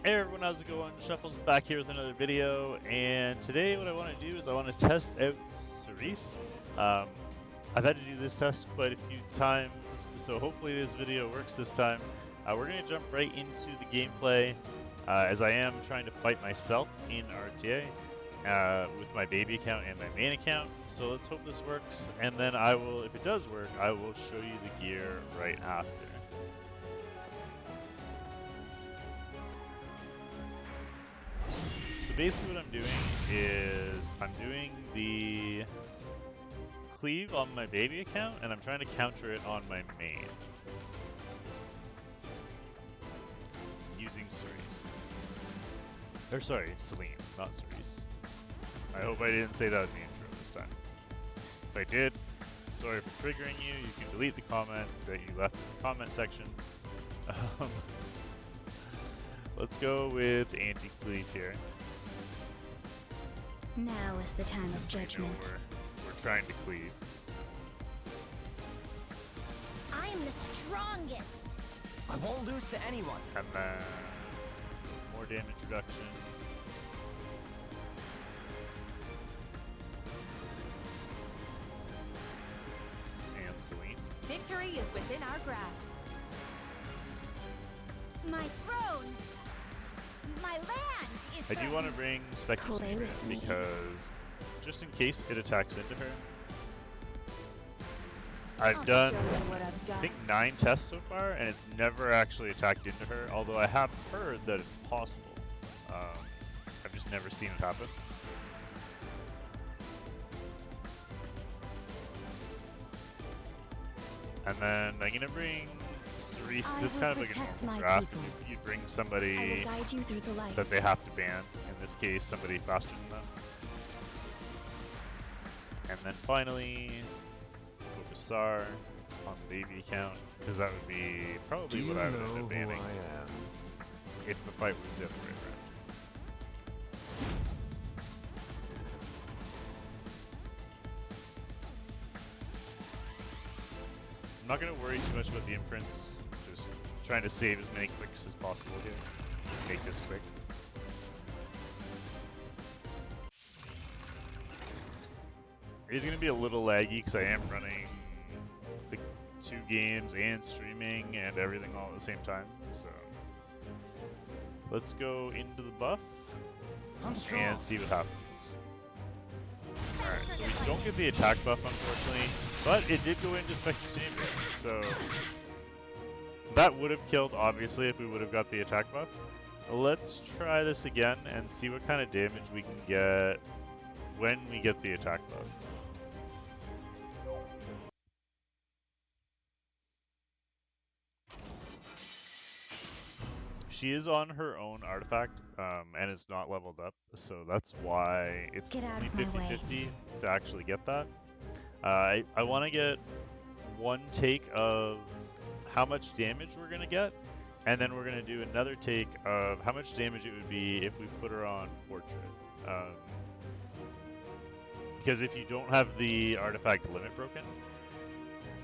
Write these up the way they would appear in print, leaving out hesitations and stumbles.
Hey everyone, how's it going? Shuffle's back here with another video, and today what I want to do is I want to test out Cerise. I've had to do this test quite a few times, so hopefully this video works this time. We're going to jump right into the gameplay, as I am trying to fight myself in RTA with my baby account and my main account. So let's hope this works, and then I will, if it does work, I will show you the gear right after. So basically what I'm doing is I'm doing the cleave on my baby account and I'm trying to counter it on my main using Cerise. Or sorry, it's Celine, not Cerise. I hope I didn't say that in the intro this time. If I did, sorry for triggering you. You can delete the comment that you left in the comment section. Let's go with anti-cleave here. Now is the time of judgment. We're trying to cleave. I am the strongest. I won't lose to anyone. And then more damage reduction. And Celine. Victory is within our grasp. My throne, my land is. I do want to bring Spectre's Play with me. because just in case it attacks into her. I'll I've done, show you what I've I got. think 9 tests so far, and it's never actually attacked into her, although I have heard that it's possible. I've just never seen it happen. And then I'm going to bring Cerise, because I it's will kind of like a protect normal my draft. people. If you'd bring I will somebody guide you through the light. that they have to ban, in this case somebody faster than them. And then finally, go to Sar on the baby account, because that would be probably what I would end up banning if the fight was the other way around. I'm not going to worry too much about the imprints, just trying to save as many clicks as possible here. Make this quick. It is going to be a little laggy because I am running the 2 games and streaming and everything all at the same time. So let's go into the buff I'm strong. and see what happens. Alright, so we don't get the attack buff unfortunately, but it did go into Spectre's chamber, so that would have killed obviously if we would have got the attack buff. Let's try this again and see what kind of damage we can get when we get the attack buff. She is on her own artifact, and it's not leveled up, so that's why it's Get out only of my way. 50-50 to actually get that. I want to get one take of how much damage we're going to get, and then we're going to do another take of how much damage it would be if we put her on Portrait. Because if you don't have the artifact limit broken,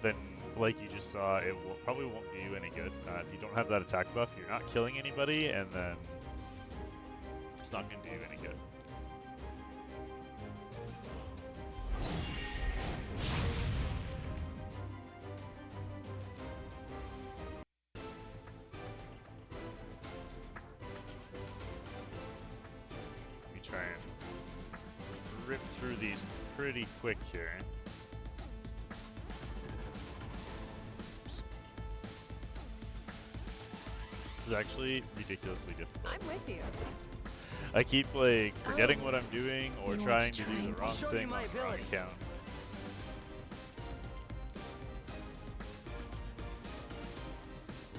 then like you just saw, it probably won't do you any good. If you don't have that attack buff, you're not killing anybody, and then it's not going to do you any good. Let me try and rip through these pretty quick here. This is actually ridiculously difficult. I'm with you. I keep like forgetting what I'm doing or you want trying to to do try? the wrong I'll show you thing my on the wrong ability. account.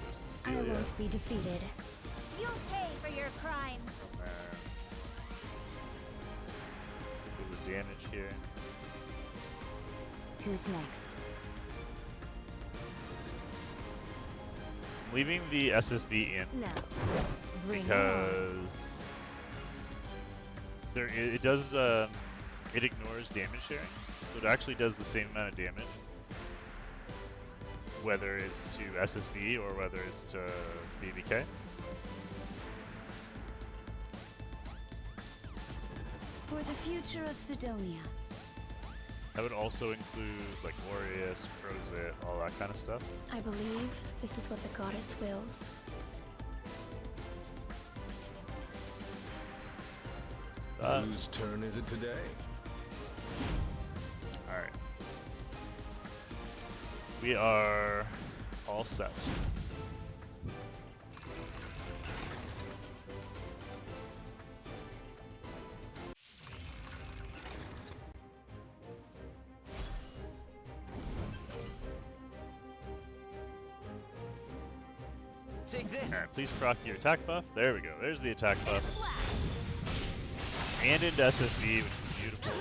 There's I Cecilia. won't be defeated. You'll pay for your crimes. Do the damage here. Who's next? I'm leaving the SSB in Now, bring it on. because it does it ignores damage sharing, so it actually does the same amount of damage, whether it's to SSB or whether it's to BBK. For the future of Sidonia. That would also include like Aureus, Crozet, all that kind of stuff. I believe this is what the goddess wills. Let's do that. Whose turn is it today? Alright. We are all set. Take this. Alright, please proc your attack buff. There we go. There's the attack buff. And into SSB, which is beautiful.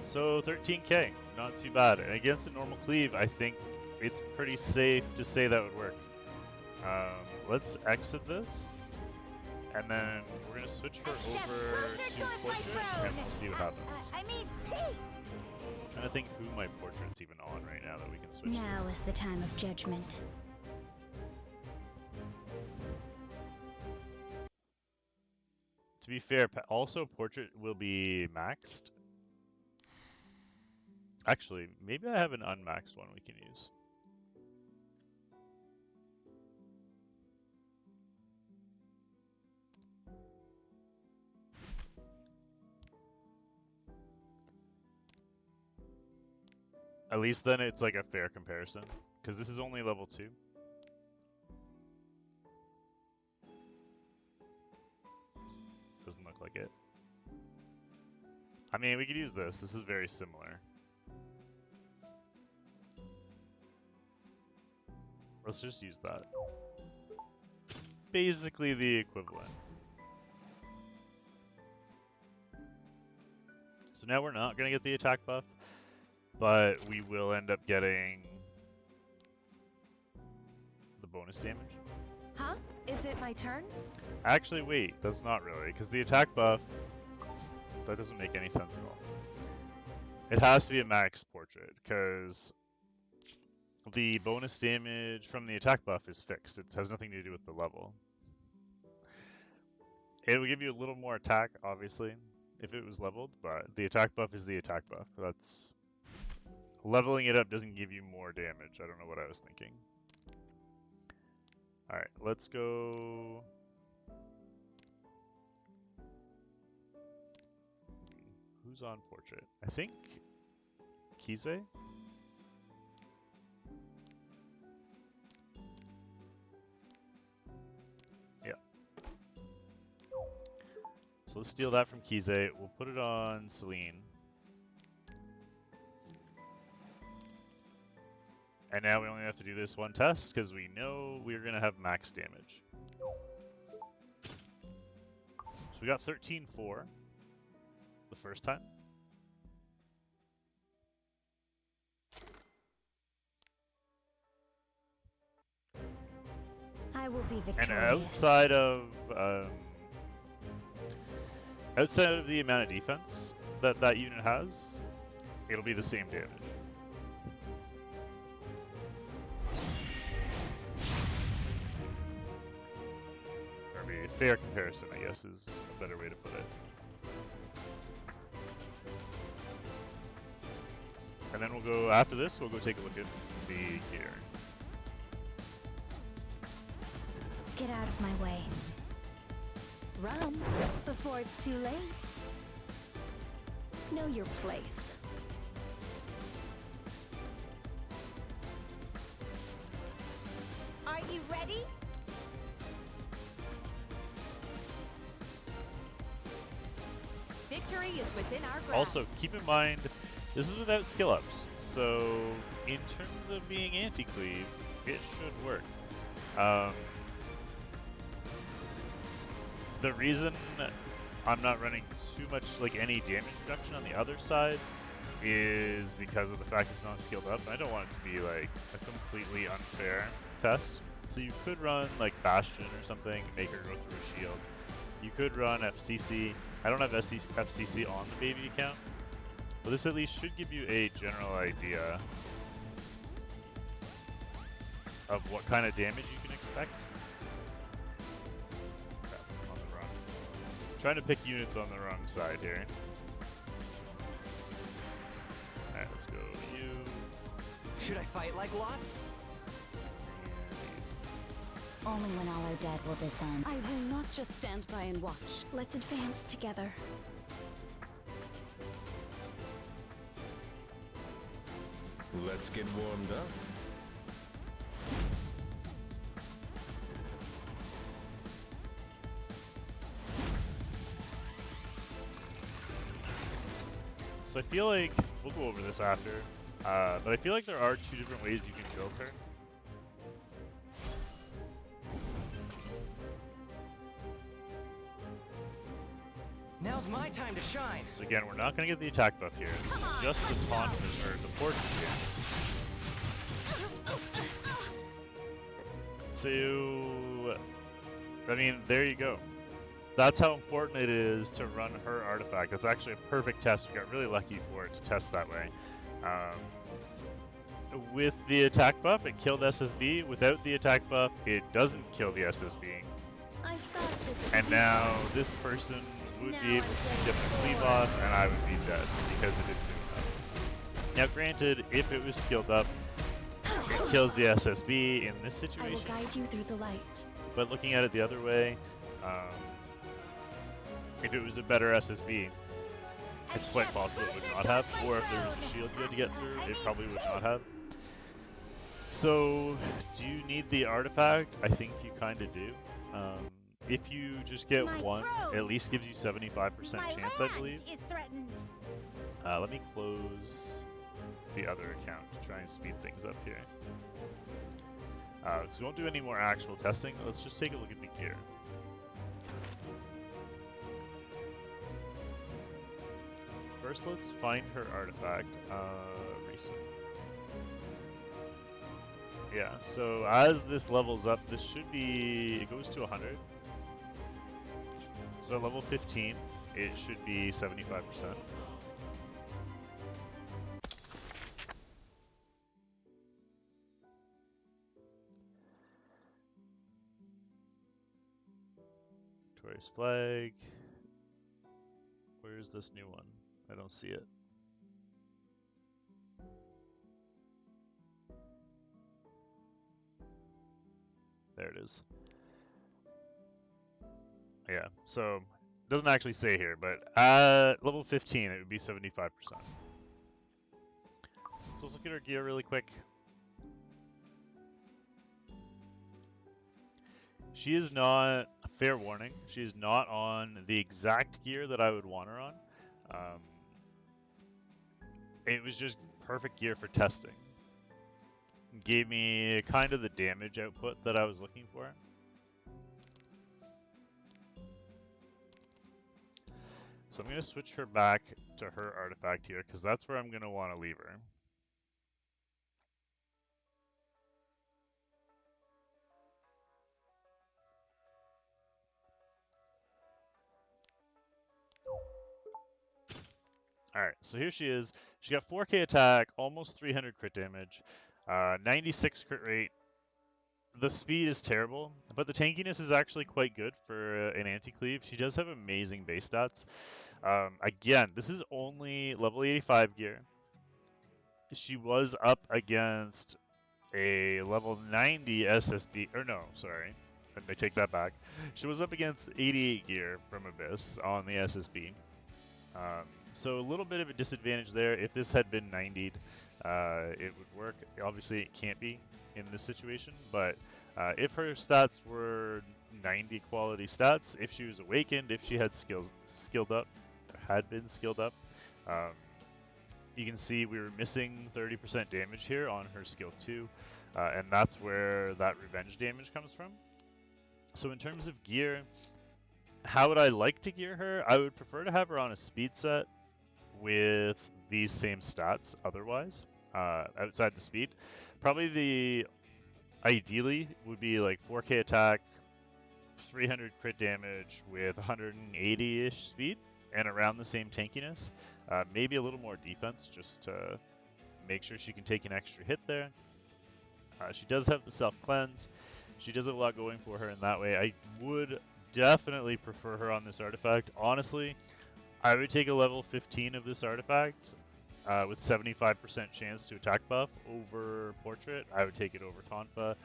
So 13k, not too bad. And against a normal cleave, I think it's pretty safe to say that would work. Let's exit this, and then we're gonna switch her over to portrait, and we'll see what happens. I mean, peace. I'm trying to think who my portrait's even on right now that we can switch Now this. is the time of judgment. To be fair, also portrait will be maxed. Actually, maybe I have an unmaxed one we can use. At least then it's like a fair comparison, because this is only level 2. Doesn't look like it. I mean, we could use this. This is very similar. Let's just use that. Basically the equivalent. So now we're not going to get the attack buff, but we will end up getting the bonus damage. Huh? Is it my turn? Actually, wait, that's not really, because the attack buff, that doesn't make any sense at all. It has to be a max portrait, because the bonus damage from the attack buff is fixed. It has nothing to do with the level. It will give you a little more attack, obviously, if it was leveled, but the attack buff is the attack buff. That's... Leveling it up doesn't give you more damage. I don't know what I was thinking. Alright, let's go... Who's on portrait? I think Kize? Yeah. So let's steal that from Kize. We'll put it on Celine. And now we only have to do this one test because we know we're going to have max damage. So we got 13-4 the first time. I will be And victorious. outside of the amount of defense that that unit has, it'll be the same damage. Or maybe a fair comparison, I guess, is a better way to put it. And then we'll go, after this, we'll go take a look at the gear. Get out of my way. Run before it's too late. Know your place. Are you ready? Victory is within our grasp. Also, keep in mind, this is without skill ups, so in terms of being anti-cleave, it should work. The reason I'm not running too much, like, any damage reduction on the other side is because of the fact it's not skilled up. I don't want it to be, like, a completely unfair test. So you could run, like, Bastion or something, make her go through a shield. You could run FCC. I don't have FCC on the baby account, but this at least should give you a general idea of what kind of damage you can expect. Crap, I'm on the Trying to pick units on the wrong side here. Alright, let's go you. Should I fight like lots? Only when all are dead will this end. I will not just stand by and watch. Let's advance together. Let's get warmed up. So I feel like, we'll go over this after, but I feel like there are 2 different ways you can build her. Now's my time to shine. So again, we're not going to get the attack buff here. This is just the taunt, or the portrait here. So, I mean, there you go. That's how important it is to run her artifact. That's actually a perfect test. We got really lucky for it to test that way. With the attack buff, it killed SSB. Without the attack buff, it doesn't kill the SSB. I thought this would And be now this person would be able to get the cleave off, and I would be dead because it didn't do enough. Now, granted, if it was skilled up, it kills the SSB in this I will situation. guide you through the light. But looking at it the other way, if it was a better SSB, it's quite possible it would not have, or if there was a shield you had to get through, it probably would not have. So, do you need the artifact? I think you kind of do. If you just get one, it at least gives you 75% chance, I believe. Is threatened. Let me close the other account to try and speed things up here. Because we won't do any more actual testing. Let's just take a look at the gear. First, let's find her artifact. Recent. Yeah, so as this levels up, this should be, it goes to 100. So at level 15, it should be 75%. Victorious flag. Where's this new one? I don't see it. There it is. Yeah, so it doesn't actually say here, but at level 15 it would be 75%. So let's look at her gear really quick. She is not, fair warning, she is not on the exact gear that I would want her on. It was just perfect gear for testing. Gave me kind of the damage output that I was looking for. So I'm going to switch her back to her artifact here, because that's where I'm going to want to leave her. Alright, so here she is. She got 4k attack, almost 300 crit damage, 96 crit rate. The speed is terrible, but the tankiness is actually quite good for an anti-cleave. She does have amazing base stats. Again, this is only level 85 gear. She was up against a level 90 SSB, or no, sorry, I take that back. She was up against 88 gear from Abyss on the SSB. So a little bit of a disadvantage there. If this had been 90'd, it would work. Obviously, it can't be in this situation, but if her stats were 90 quality stats, if she was awakened, if she had skilled up, or had been skilled up, you can see we were missing 30% damage here on her skill 2, and that's where that revenge damage comes from. So in terms of gear, how would I like to gear her? I would prefer to have her on a speed set with these same stats otherwise, outside the speed. Probably the ideally would be like 4k attack, 300 crit damage with 180-ish speed, and around the same tankiness. Maybe a little more defense just to make sure she can take an extra hit there. She does have the self-cleanse. She does have a lot going for her in that way. I would definitely prefer her on this artifact. Honestly, I would take a level 15 of this artifact with 75% chance to attack buff over Portrait. I would take it over Tonfa.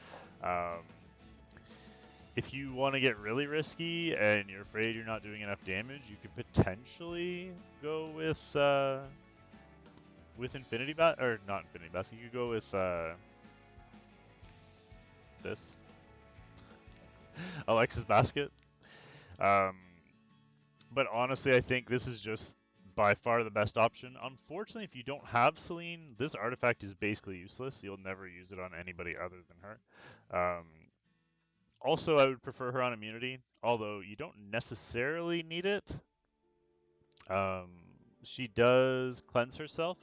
If you want to get really risky and you're afraid you're not doing enough damage, you could potentially go with Infinity Bat, or not Infinity Bat. You could go with this Alexa's Basket. But honestly, I think this is just by far the best option. Unfortunately, if you don't have Celine, this artifact is basically useless. You'll never use it on anybody other than her. Also, I would prefer her on immunity, although you don't necessarily need it. She does cleanse herself,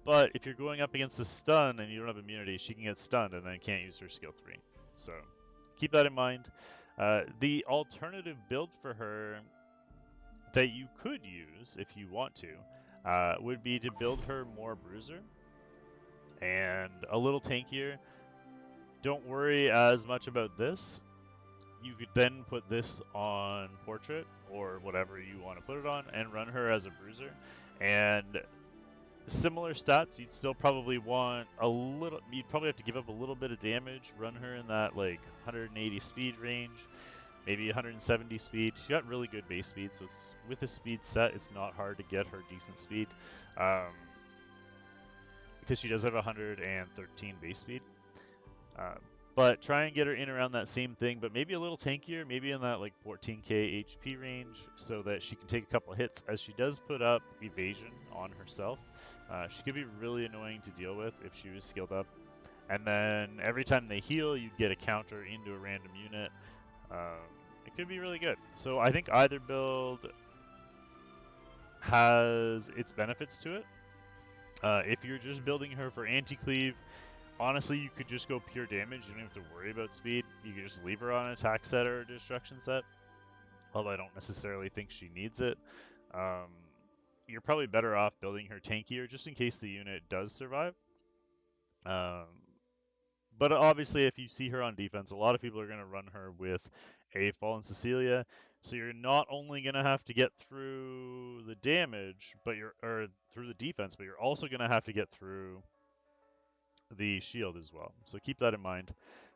but if you're going up against a stun and you don't have immunity, she can get stunned and then can't use her skill 3. So keep that in mind. The alternative build for her that you could use if you want to would be to build her more bruiser and a little tankier. Don't worry as much about this. You could then put this on Portrait or whatever you want to put it on and run her as a bruiser. And similar stats, you'd still probably want a little, you'd probably have to give up a little bit of damage, run her in that like 180 speed range, maybe 170 speed. She got really good base speed, so with the speed set, it's not hard to get her decent speed. Because she does have 113 base speed. But try and get her in around that same thing, but maybe a little tankier, maybe in that like 14k HP range, so that she can take a couple hits, as she does put up evasion on herself. She could be really annoying to deal with if she was skilled up. And then every time they heal, you'd get a counter into a random unit. It could be really good. So I think either build has its benefits to it. If you're just building her for anti-cleave, honestly, you could just go pure damage. You don't have to worry about speed. You could just leave her on an attack set or a destruction set. Although I don't necessarily think she needs it. You're probably better off building her tankier just in case the unit does survive. But obviously, if you see her on defense, a lot of people are going to run her with a Fallen Cecilia. So you're not only going to have to get through the damage, or through the defense, but you're also going to have to get through the shield as well. So keep that in mind.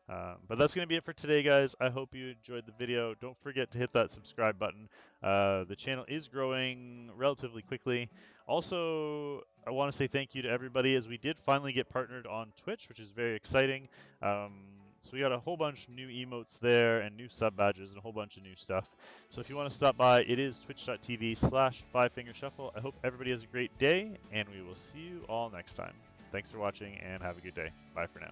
But that's going to be it for today, guys. I hope you enjoyed the video. Don't forget to hit that subscribe button. The channel is growing relatively quickly. Also, I want to say thank you to everybody, as we did finally get partnered on Twitch, which is very exciting. So we got a whole bunch of new emotes there and new sub badges and a whole bunch of new stuff. So if you want to stop by, it is twitch.tv/5fingershuffle. I hope everybody has a great day, and we will see you all next time. Thanks for watching, and have a good day. Bye for now.